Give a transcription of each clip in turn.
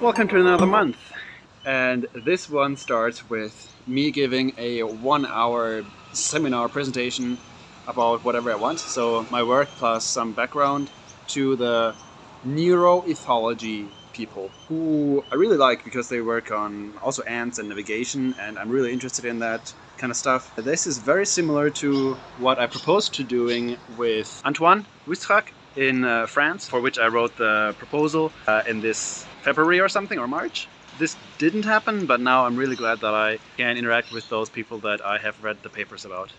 Welcome to another month, and this one starts with me giving a 1-hour seminar presentation about whatever I want, so my work plus some background, to the neuroethology people, who I really like because they work on also ants and navigation, and I'm really interested in that kind of stuff. This is very similar to what I proposed to doing with Antoine Wistrach in France, for which I wrote the proposal in this February or something, or March. This didn't happen, but now I'm really glad that I can interact with those people that I have read the papers about.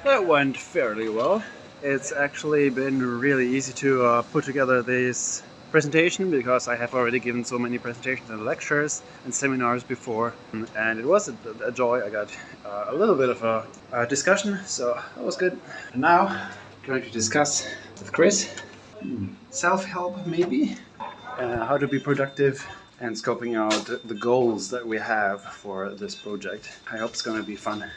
That went fairly well. It's actually been really easy to put together this presentation because I have already given so many presentations and lectures and seminars before, and it was a joy. I got a little bit of a discussion, so that was good. And now I'm going to discuss with Chris self-help, maybe, how to be productive, and scoping out the goals that we have for this project. I hope it's going to be fun.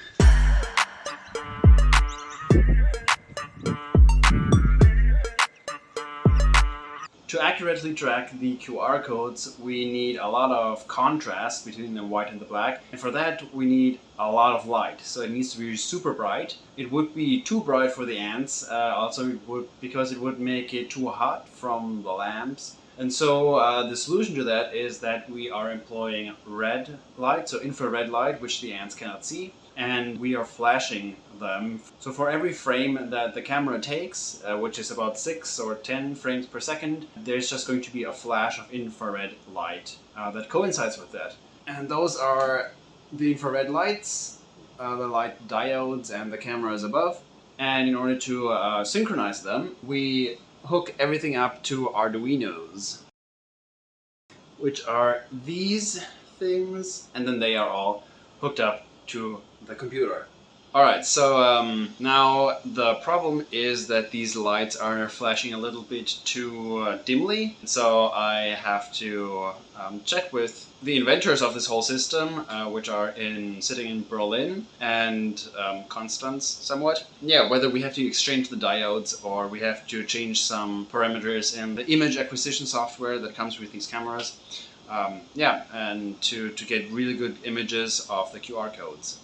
To accurately track the QR codes, we need a lot of contrast between the white and the black, and for that we need a lot of light. So it needs to be super bright. It would be too bright for the ants, because it would make it too hot from the lamps. And so the solution to that is that we are employing red light, so infrared light, which the ants cannot see, and we are flashing them. So for every frame that the camera takes, which is about 6 or 10 frames per second, there's just going to be a flash of infrared light that coincides with that. And those are the infrared lights, the light diodes, and the cameras above. And in order to synchronize them, we hook everything up to Arduinos, which are these things, and then they are all hooked up to the computer. Alright, so now the problem is that these lights are flashing a little bit too dimly, so I have to check with the inventors of this whole system, which are sitting in Berlin and Constance somewhat. Yeah, whether we have to exchange the diodes or we have to change some parameters in the image acquisition software that comes with these cameras. Yeah, and to get really good images of the QR codes.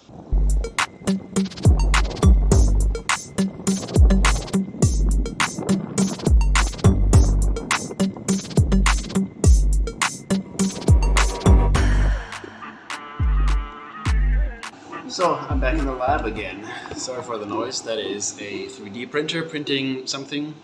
So, I'm back in the lab again. Sorry for the noise, that is a 3D printer printing something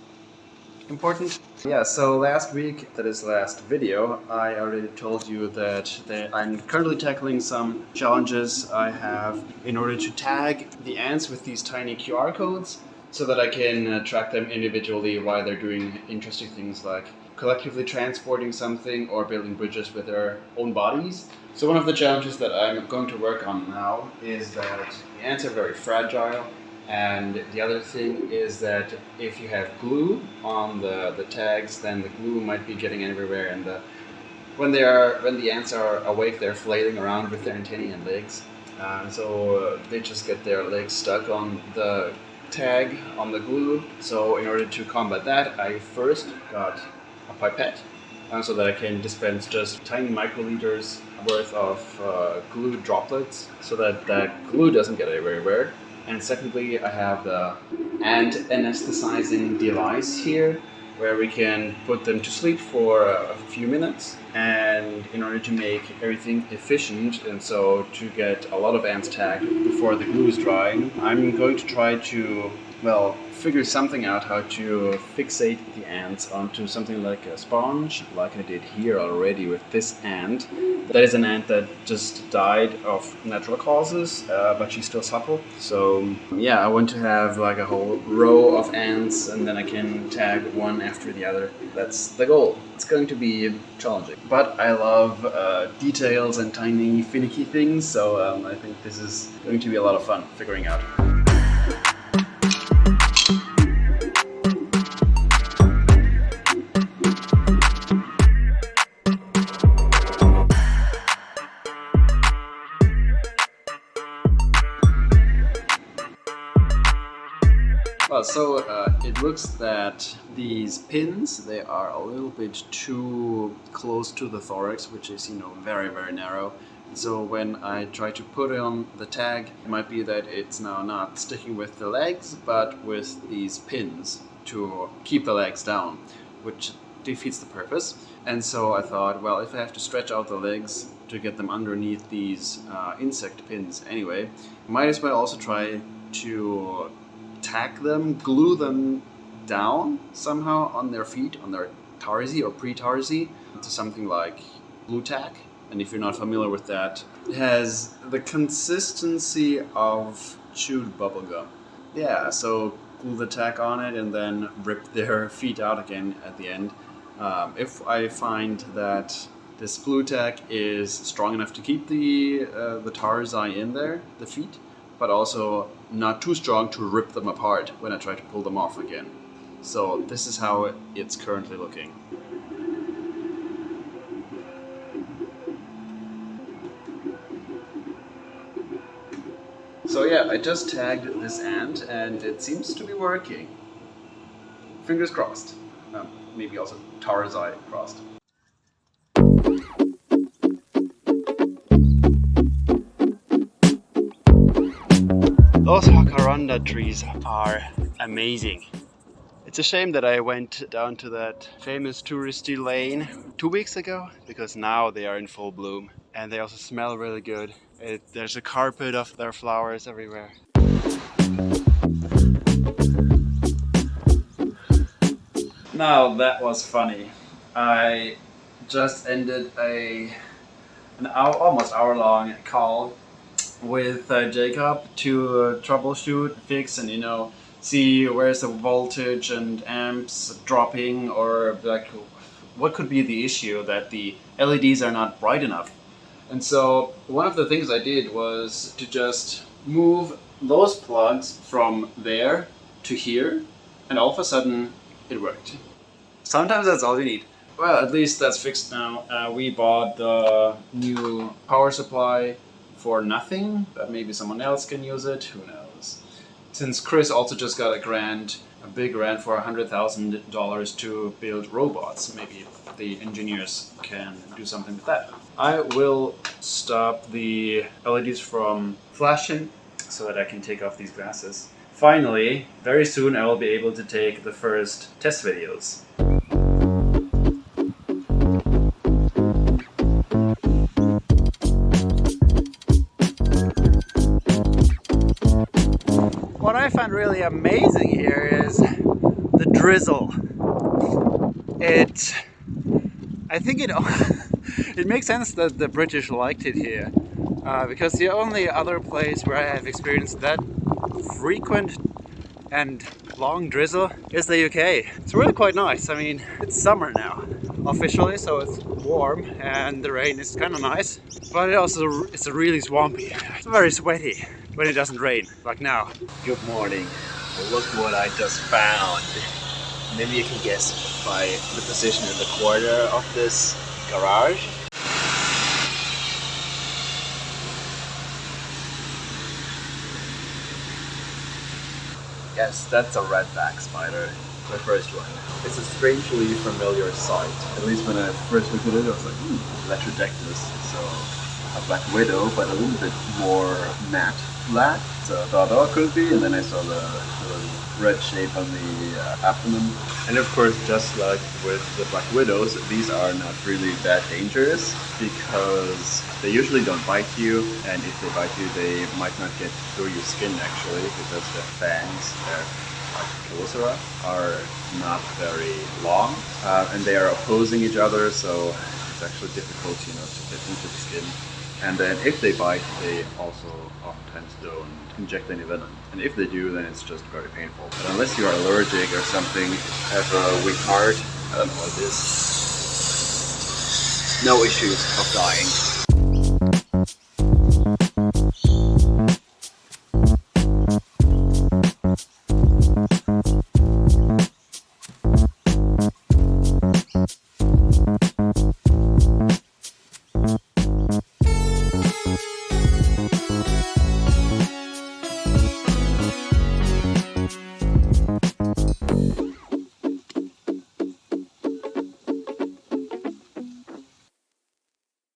important. Yeah, so last week, that is last video, I already told you that I'm currently tackling some challenges I have in order to tag the ants with these tiny QR codes so that I can track them individually while they're doing interesting things like collectively transporting something or building bridges with their own bodies. So one of the challenges that I'm going to work on now is that the ants are very fragile, and the other thing is that if you have glue on the tags, then the glue might be getting everywhere, and when the ants are awake, they're flailing around with their antennae and legs, so they just get their legs stuck on the tag on the glue. So in order to combat that, I first got a pipette so that I can dispense just tiny microliters worth of glue droplets so that that glue doesn't get everywhere. And secondly, I have the ant anesthetizing device here, where we can put them to sleep for a few minutes. And in order to make everything efficient, and so to get a lot of ants tagged before the glue is drying, I'm going to try to, figure something out how to fixate the ants onto something like a sponge, like I did here already with this ant. That is an ant that just died of natural causes, but she's still supple. So yeah, I want to have like a whole row of ants, and then I can tag one after the other. That's the goal. It's going to be challenging, but I love details and tiny finicky things, so I think this is going to be a lot of fun figuring out. Well, so it looks that these pins, they are a little bit too close to the thorax, which is, very, very narrow. So when I try to put on the tag, it might be that it's now not sticking with the legs, but with these pins to keep the legs down, which defeats the purpose. And so I thought, well, if I have to stretch out the legs to get them underneath these insect pins anyway, I might as well also try to tack them, glue them down somehow on their feet, on their tarsi or pre-tarsi, to something like glue tack. And if you're not familiar with that, it has the consistency of chewed bubblegum. Yeah, so glue the tack on it and then rip their feet out again at the end. If I find that this glue tack is strong enough to keep the tarsi in there, the feet, but also not too strong to rip them apart when I try to pull them off again. So this is how it's currently looking. So yeah, I just tagged this ant and it seems to be working. Fingers crossed. Maybe also tarsi crossed. Those Jacaranda trees are amazing. It's a shame that I went down to that famous touristy lane 2 weeks ago, because now they are in full bloom and they also smell really good. There's a carpet of their flowers everywhere. Now that was funny. I just ended an almost hour-long call with Jacob to troubleshoot, fix, and see where's the voltage and amps dropping, or like what could be the issue that the LEDs are not bright enough. And so one of the things I did was to just move those plugs from there to here, and all of a sudden it worked. Sometimes that's all you need. Well, at least that's fixed now. We bought the new power supply for nothing, but maybe someone else can use it, who knows. Since Chris also just got a big grant for $100,000 to build robots, maybe the engineers can do something with that. I will stop the LEDs from flashing so that I can take off these glasses. Finally, very soon I will be able to take the first test videos. What I find really amazing here is the drizzle. I think it makes sense that the British liked it here, because the only other place where I have experienced that frequent and long drizzle is the UK. It's really quite nice. I mean, it's summer now officially, so it's warm and the rain is kind of nice, but it's really swampy. It's very sweaty when it doesn't rain, like now. Good morning. Well, look what I just found. Maybe you can guess by the position in the corner of this garage. Yes, that's a redback spider. My first one. It's a strangely familiar sight. At least when I first looked at it, I was like, Latrodectus. So a black widow, but a little bit more matte black. So I thought, oh, it could be. And then I saw the red shape on the abdomen. And of course, just like with the black widows, these are not really that dangerous because they usually don't bite you, and if they bite you, they might not get through your skin actually, because their fangs, their callicera, are not very long, and they are opposing each other, so it's actually difficult, to get into the skin. And then if they bite, they also oftentimes don't inject any venom. And if they do, then it's just very painful. But unless you are allergic or something, have a weak heart, I don't know what it is, no issues of dying.